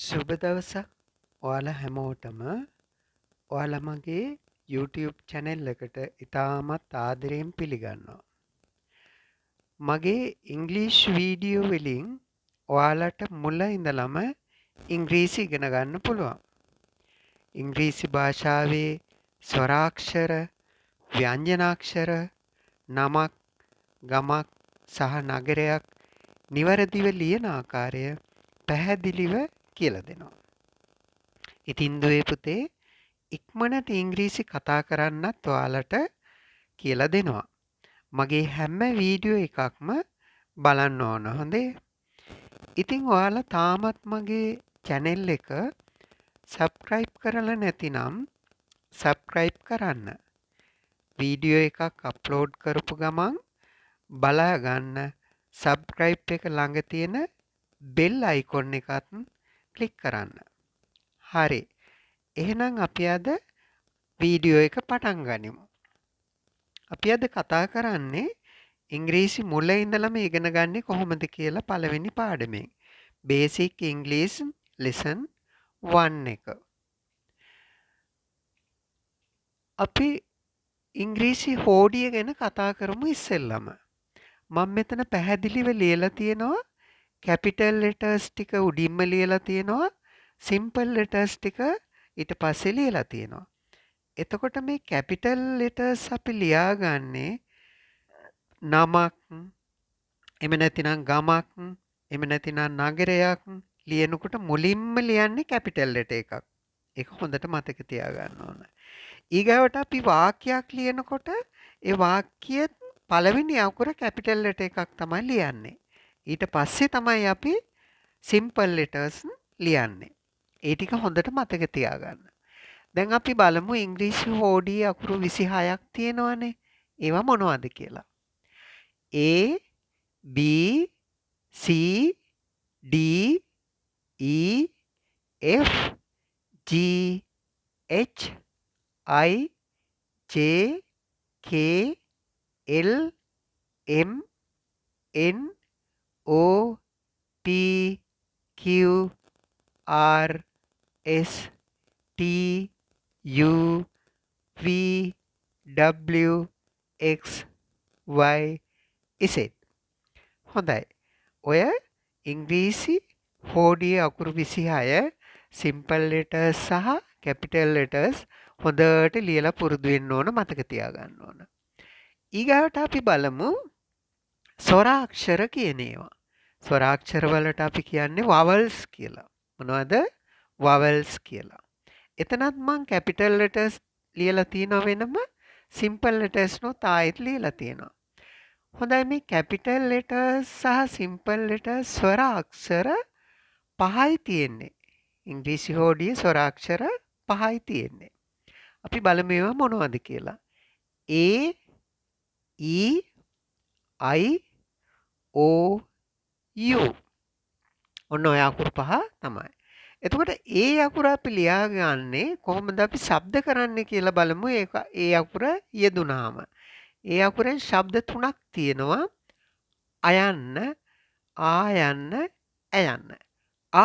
සුබ දවසක් ඔයාලා හැමෝටම ඔයාලා මගේ YouTube channel එකට ඉතාමත් ආදරයෙන් පිළිගන්නවා. මගේ ඉංග්‍රීසි වීඩියෝ වලින් ඔයාලට මුල ඉඳලම ඉංග්‍රීසි ඉගෙන ගන්න පුළුවන්. ඉංග්‍රීසි භාෂාවේ ස්වරාක්ෂර, ව්‍යංජනාක්ෂර, නමක්, ගමක් සහ නගරයක් නිවැරදිව ලියන ආකාරය පැහැදිලිව කියලා දෙනවා. ඉතින් දුවේ පුතේ ඉක්මනට ඉංග්‍රීසි කතා කරන්නත් ඔයාලට කියලා දෙනවා. මගේ හැම වීඩියෝ එකක්ම බලන්න ඕන හොඳේ. ඉතින් ඔයාලා තාමත් මගේ channel එක subscribe කරලා නැතිනම් subscribe කරන්න. වීඩියෝ එකක් අප්ලෝඩ් කරපු ගමන් බලා ගන්න subscribe එක ළඟ තියෙන bell icon එකත් click කරන්න. හරි. එහෙනම් අපි අද වීඩියෝ එක පටන් ගනිමු. අපි අද කතා කරන්නේ ඉංග්‍රීසි මුල ඉඳලම ඉගෙන ගන්නේ කොහොමද කියලා පළවෙනි පාඩමෙන්. Basic English Lesson 1 එක. අපි ඉංග්‍රීසි හෝඩිය ගැන කතා කරමු ඉස්සෙල්ලම. මම මෙතන පැහැදිලිව ලියලා තියෙනවා capital letters ටික උඩින්ම ලියලා තියෙනවා simple letters ටික ඊට පස්සේ ලියලා තියෙනවා. එතකොට මේ capital letters අපි ලියාගන්නේ නමක්, එහෙම නැතිනම් ගමක්, එහෙම නැතිනම් නගරයක් ලියනකොට මුලින්ම ලියන්නේ capital letter එකක්. ඒක හොඳට මතක තියාගන්න ඕන. ඊගාවට අපි වාක්‍යයක් ලියනකොට ඒ වාක්‍යයේ පළවෙනි අකුර capital letter එකක් තමයි ලියන්නේ. ඊට පස්සේ තමයි අපි simple letters ලියන්නේ. ඒ ටික හොඳට මතක තියාගන්න. දැන් අපි බලමු ඉංග්‍රීසි හෝඩියේ අකුරු 26ක් තියෙනවානේ. ඒවා මොනවද කියලා. A B C D E F G H I J K L M N O P Q R S T U V W X Y Z. හොඳයි. ඔය ඉංග්‍රීසි හෝඩියේ අකුරු 26 simple letters සහ capital letters හොඳට ලියලා පුරුදු වෙන්න ඕන, මතක තියාගන්න ඕන. ඊගාවට අපි බලමු ස්වරාක්ෂර කියන ඒවා. ස්වරාක්ෂර වලට අපි කියන්නේ vowels කියලා. මොනවද? vowels කියලා. එතනත් මං capital letters ලියලා තියෙනවා වෙනම simple letters නොත් ආයෙත් ලියලා තියෙනවා. හොඳයි, මේ capital letters සහ simple letters ස්වරාක්ෂර 5යි තියෙන්නේ. ඉංග්‍රීසි හෝඩියේ ස්වරාක්ෂර 5යි තියෙන්නේ. අපි බලමු ඒවා මොනවද කියලා. A E I O U. ඔන්න ඔය අකුරු 5 තමයි. එතකොට ඒ අකුර අපි ලියාගන්නේ කොහොමද අපි ශබ්ද කරන්නේ කියලා බලමු. ඒ අකුර යෙදුනාම. ඒ අකුරෙන් ශබ්ද 3ක් තියෙනවා. අයන්න, ආයන්න, ඇයන්න. අ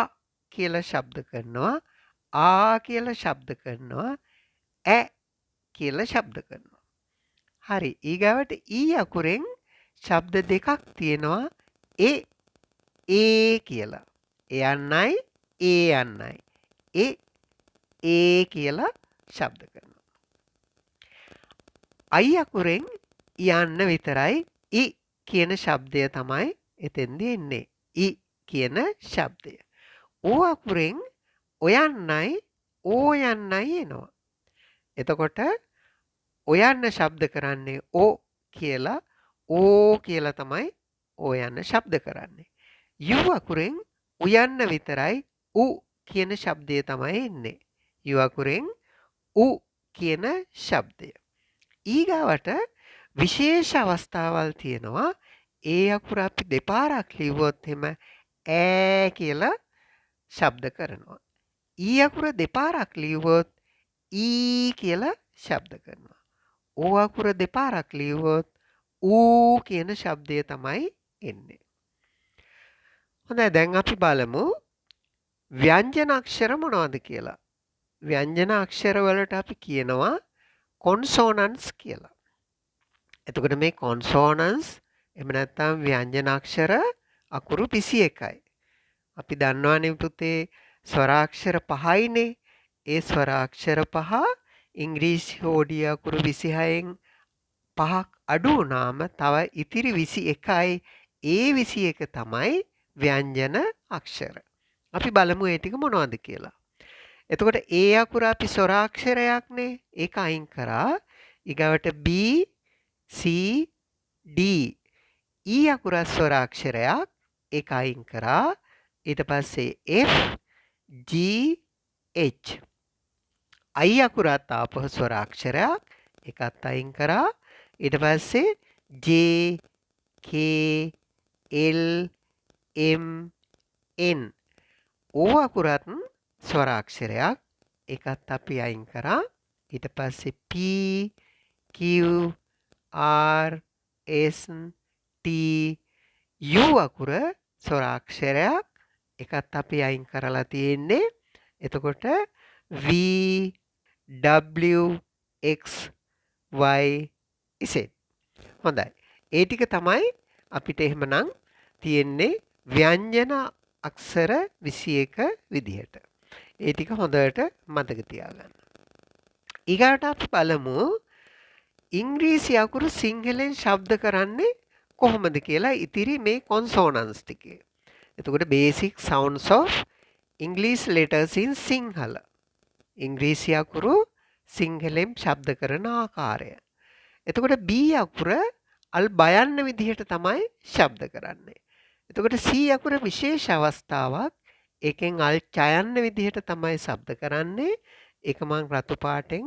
කියලා ශබ්ද කරනවා. ආ කියලා ශබ්ද කරනවා. ඇ කියලා ශබ්ද කරනවා. හරි. ඊගාවට ඊ අකුරෙන් ශබ්ද දෙකක් තියෙනවා. ඒ කියලා. එයන්නයි, ඒ යන්නයි. ඒ කියලා ශබ්ද කරනවා. අයි අකුරෙන් යන්න විතරයි. ඉ කියන ශබ්දය තමයි එතෙන්දී එන්නේ. ඉ කියන ශබ්දය. ඕ අකුරෙන් ඔයන්නයි, ඕ යන්නයි එනවා. එතකොට ඔයන්න ශබ්ද කරන්නේ ඕ කියලා, ඕ කියලා තමයි ඔයන්න ශබ්ද කරන්නේ. යු අකුරෙන් උයන්න විතරයි, උ කියන ශබ්දය තමයි එන්නේ. යු අකුරෙන් උ කියන ශබ්දය. ඊගාවට විශේෂ අවස්ථාවල් තියෙනවා. ඒ අකුර අපි දෙපාරක් ලිව්වොත් එම ඈ කියලා ශබ්ද කරනවා. ඊ අකුර දෙපාරක් ලිව්වොත් ඊ කියලා ශබ්ද කරනවා. ඕ අකුර දෙපාරක් ලිව්වොත් ඌ කියන ශබ්දය තමයි එන්නේ. හොඳයි, දැන් අපි බලමු ව්‍යංජන අක්ෂර මොනවද කියලා. ව්‍යංජන අක්ෂර වලට අපි කියනවා කොන්සෝනන්ට්ස් කියලා. එතකොට මේ කොන්සෝනන්ට්ස් එහෙම නැත්නම් ව්‍යංජන අක්ෂර අකුරු 21යි. අපි දන්නවනේ පුතේ ස්වරාක්ෂර 5යිනේ. ඒ ස්වරාක්ෂර 5 ඉංග්‍රීසි හෝඩිය අකුරු 26න් 5ක් අඩු වුණාම තව ඉතිරි 21යි. ඒ 21 තමයි ව්‍යංජන අක්ෂර. අපි බලමු ඒ ටික මොනවද කියලා. එතකොට ඒ අකුර අපි ස්වරාක්ෂරයක්නේ. ඒක අයින් කරා. ඊගවට B C D E අකුර ස්වරාක්ෂරයක්. ඒක අයින් කරා. ඊට පස්සේ F G H I අකුරත් ආපහු ස්වරාක්ෂරයක්. ඒකත් අයින් කරා. ඊට පස්සේ J K L M N O අකුරත් ස්වරාක්ෂරයක්. ඒකත් අපි අයින් කරා. ඊට පස්සේ P Q R S T U අකුර ස්වරාක්ෂරයක්. ඒකත් අපි අයින් කරලා තියෙන්නේ. එතකොට V W X Y Z. හොඳයි. ඒ ටික තමයි අපිට එහෙමනම් තියෙන්නේ ව්‍යංජන අක්ෂර 21 විදිහට. ඒ ටික හොඳට මතක තියාගන්න. ඊගාට අපි බලමු ඉංග්‍රීසි අකුරු සිංහලෙන් ශබ්ද කරන්නේ කොහොමද කියලා ඉතිරි මේ කොන්සෝනන්ට්ස් ටිකේ. එතකොට basic sounds of English letters in Sinhala. ඉංග්‍රීසි අකුරු සිංහලෙන් ශබ්ද කරන ආකාරය. එතකොට B අකුර අල් බයන්න විදිහට තමයි ශබ්ද කරන්නේ. එතකොට C අකුර විශේෂ අවස්ථාවක්. ඒකෙන් අල් ඡයන්න විදිහට තමයි ශබ්ද කරන්නේ. ඒක මං රතු පාටෙන්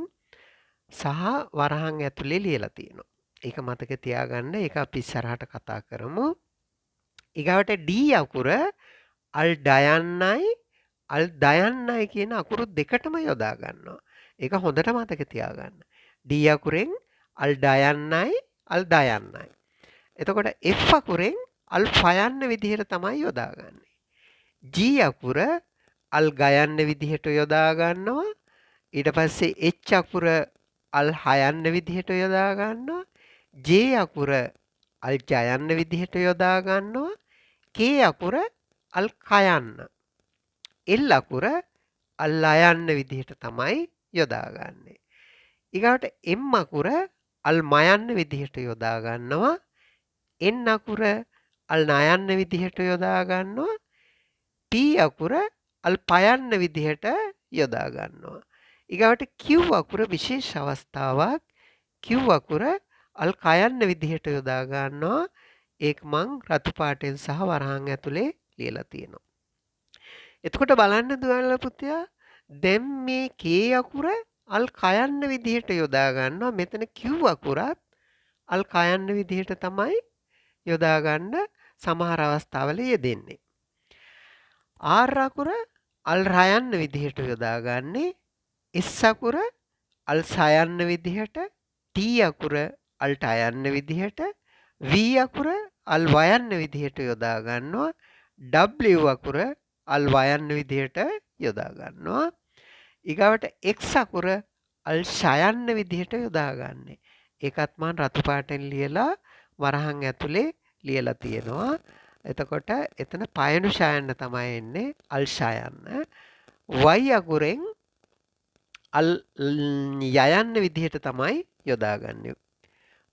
සහ වරහන් ඇතුලේ ලියලා තියෙනවා. ඒක මතක තියාගන්න. ඒක අපි ඉස්සරහට කතා කරමු. ඊගාවට D අකුර අල් ඩයන්නයි අල් දයන්නයි කියන අකුරු දෙකටම යොදා ගන්නවා. ඒක හොඳට මතක තියාගන්න. D අකුරෙන් අල් ඩයන්නයි අල් දයන්නයි. එතකොට F අකුරෙන් අල් ෆයන්න විදිහට තමයි යොදාගන්නේ. G අකුර අල් ගයන්න විදිහට යොදා ගන්නවා. ඊට පස්සේ H අකුර අල් හයන්න විදිහට යොදා ගන්නවා. J අකුර අල් ජයන්න විදිහට යොදා ගන්නවා. K අකුර අල් කයන්න. L අකුර අල් අයන්න විදිහට තමයි යොදාගන්නේ. ඊගාට M අකුර අල් මයන්න විදිහට යොදා ගන්නවා. N අකුර අල් නයන්න විදිහට යොදා ගන්නවා. P අකුර අල් පයන්න විදිහට යොදා ගන්නවා. ඊගාට Q අකුර විශේෂ අවස්ථාවක්. Q අකුර අල් කයන්න විදිහට යොදා ගන්නවා. ඒක මං රතු පාටෙන් සහ වරහන් ඇතුලේ ලියලා තියෙනවා. එතකොට බලන්න දුවලා පුතයා දැන් මේ K අකුර අල් කයන්න විදිහට යොදා ගන්නවා. මෙතන Q අකුරත් අල් කයන්න විදිහට තමයි යොදා ගන්න සමහර අවස්ථාවල යෙදෙන්නේ. R අකුර අල් රයන්න විදිහට යොදාගන්නේ. S අකුර අල් සයන්න විදිහට. T අකුර අල් ටයන්න විදිහට. V අකුර අල් වයන්න විදිහට යොදා ගන්නවා. W අකුර අල් වයන්න විදිහට යොදා ගන්නවා. ඊගාවට X අකුර අල් ෂයන්න විදිහට යොදාගන්නේ. ඒකත් මම රතු පාටෙන් ලියලා වරහන් ඇතුලේ ලියලා තියෙනවා. එතකොට එතන පයනු ෂයන්න තමයි එන්නේ අල් ෂයන්න. Y අකුරෙන් අල් යයන්න විදිහට තමයි යොදාගන්නේ.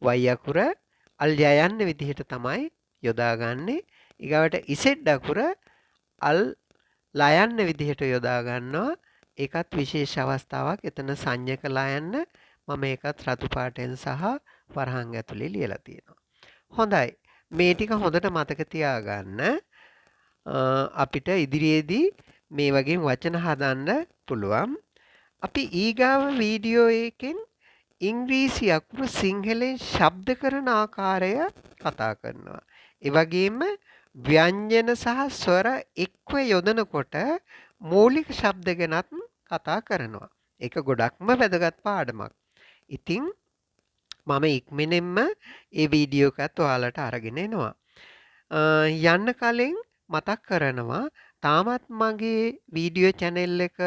Y අකුර අල් යයන්න විදිහට තමයි යොදාගන්නේ. ඊගාවට Z අකුර අල් ලයන්න විදිහට යොදා ගන්නවා. ඒකත් විශේෂ අවස්ථාවක්. එතන සංඥක ලයන්න මම ඒකත් රතු පාටෙන් සහ වරහන් ඇතුලේ ලියලා තියෙනවා. හොඳයි. මේ ටික හොඳට මතක තියාගන්න. අපිට ඉදිරියේදී මේ වගේ වචන හදන්න පුළුවන්. අපි ඊගාව වීඩියෝ එකෙන් ඉංග්‍රීසි අකුරු සිංහලෙන් ශබ්ද කරන ආකාරය කතා කරනවා. ඒ වගේම ව්‍යංජන සහ ස්වර එක්ව යොදනකොට මූලික ශබ්ද ගැනත් කතා කරනවා. ඒක ගොඩක්ම වැදගත් පාඩමක්. ඉතින් මම ඉක්මනින්ම ඒ වීඩියෝ එකත් ඔයාලට අරගෙන එනවා. යන්න කලින් මතක් කරනවා තාමත් මගේ වීඩියෝ channel එක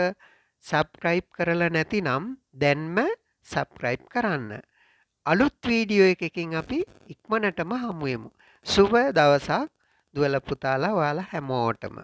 subscribe කරලා නැතිනම් දැන්ම subscribe කරන්න. අලුත් වීඩියෝ එකකින් අපි ඉක්මනටම හමු වෙමු. සුබ දවසක් දුවලා පුතාලා ඔයාලා හැමෝටම.